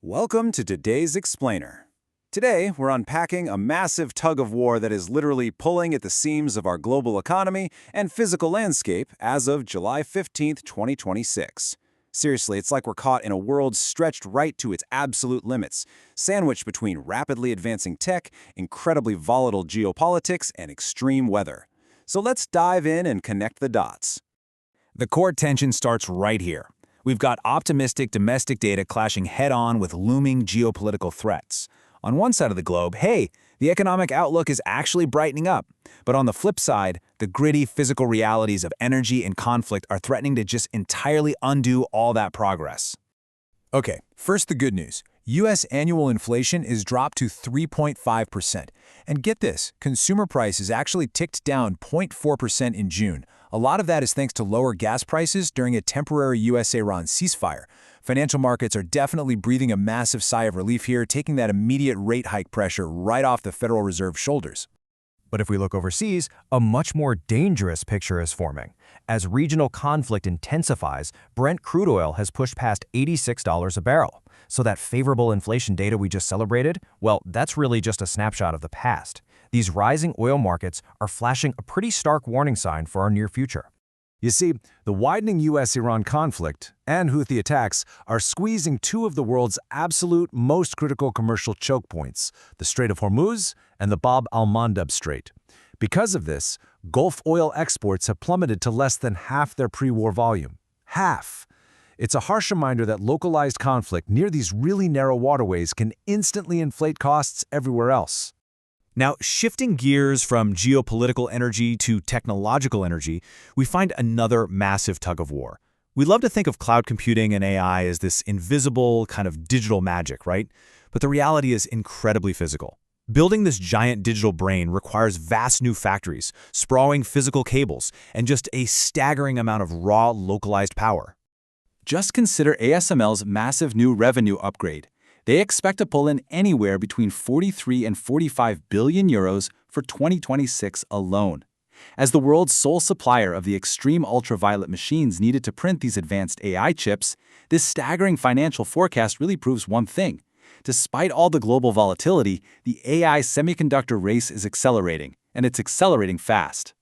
Welcome to today's Explainer. Today, we're unpacking a massive tug-of-war that is literally pulling at the seams of our global economy and physical landscape as of July 15th, 2026. Seriously, it's like we're caught in a world stretched right to its absolute limits, sandwiched between rapidly advancing tech, incredibly volatile geopolitics, and extreme weather. So let's dive in and connect the dots. The core tension starts right here. We've got optimistic domestic data clashing head-on with looming geopolitical threats. On one side of the globe, hey, the economic outlook is actually brightening up. But on the flip side, the gritty physical realities of energy and conflict are threatening to just entirely undo all that progress. Okay, first the good news. U.S. annual inflation is dropped to 3.5%. And get this, consumer prices actually ticked down 0.4% in June. A lot of that is thanks to lower gas prices during a temporary U.S.-Iran ceasefire. Financial markets are definitely breathing a massive sigh of relief here, taking that immediate rate hike pressure right off the Federal Reserve's shoulders. But if we look overseas, a much more dangerous picture is forming. As regional conflict intensifies, Brent crude oil has pushed past $86 a barrel. So that favorable inflation data we just celebrated, well, that's really just a snapshot of the past. These rising oil markets are flashing a pretty stark warning sign for our near future. You see, the widening U.S.-Iran conflict and Houthi attacks are squeezing two of the world's absolute most critical commercial choke points, the Strait of Hormuz and the Bab al-Mandab Strait. Because of this, Gulf oil exports have plummeted to less than half their pre-war volume. Half! It's a harsh reminder that localized conflict near these really narrow waterways can instantly inflate costs everywhere else. Now, shifting gears from geopolitical energy to technological energy, we find another massive tug-of-war. We love to think of cloud computing and AI as this invisible kind of digital magic, right? But the reality is incredibly physical. Building this giant digital brain requires vast new factories, sprawling physical cables, and just a staggering amount of raw, localized power. Just consider ASML's massive new revenue upgrade. They expect to pull in anywhere between 43 and 45 billion euros for 2026 alone. As the world's sole supplier of the extreme ultraviolet machines needed to print these advanced AI chips, this staggering financial forecast really proves one thing. Despite all the global volatility, the AI semiconductor race is accelerating, and it's accelerating fast.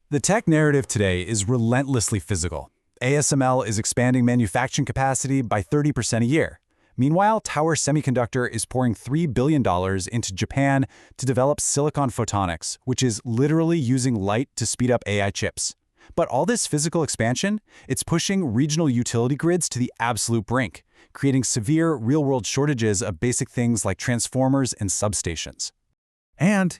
The tech narrative today is relentlessly physical. ASML is expanding manufacturing capacity by 30% a year. Meanwhile, Tower Semiconductor is pouring $3 billion into Japan to develop silicon photonics, which is literally using light to speed up AI chips. But all this physical expansion, it's pushing regional utility grids to the absolute brink, creating severe real-world shortages of basic things like transformers and substations. And,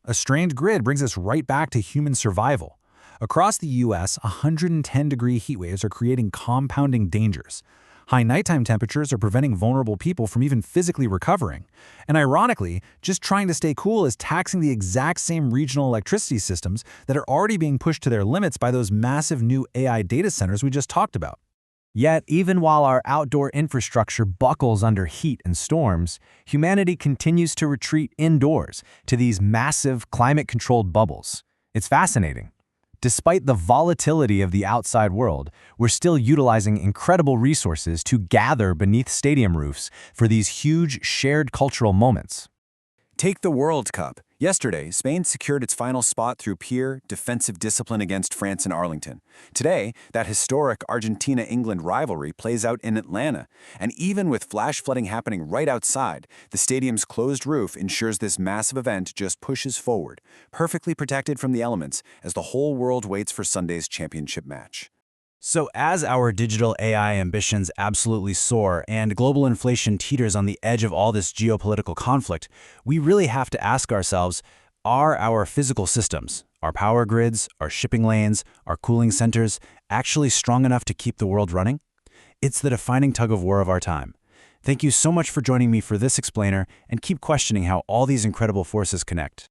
a strained grid brings us right back to human survival. Across the U.S., 110-degree heat waves are creating compounding dangers. High nighttime temperatures are preventing vulnerable people from even physically recovering. And ironically, just trying to stay cool is taxing the exact same regional electricity systems that are already being pushed to their limits by those massive new AI data centers we just talked about. Yet, even while our outdoor infrastructure buckles under heat and storms, humanity continues to retreat indoors to these massive climate-controlled bubbles. It's fascinating. Despite the volatility of the outside world, we're still utilizing incredible resources to gather beneath stadium roofs for these huge shared cultural moments. Take the World Cup. Yesterday, Spain secured its final spot through pure defensive discipline against France in Arlington. Today, that historic Argentina-England rivalry plays out in Atlanta. And even with flash flooding happening right outside, the stadium's closed roof ensures this massive event just pushes forward, perfectly protected from the elements as the whole world waits for Sunday's championship match. So as our digital AI ambitions absolutely soar and global inflation teeters on the edge of all this geopolitical conflict, we really have to ask ourselves, are our physical systems, our power grids, our shipping lanes, our cooling centers, actually strong enough to keep the world running? It's the defining tug-of-war of our time. Thank you so much for joining me for this explainer, and keep questioning how all these incredible forces connect.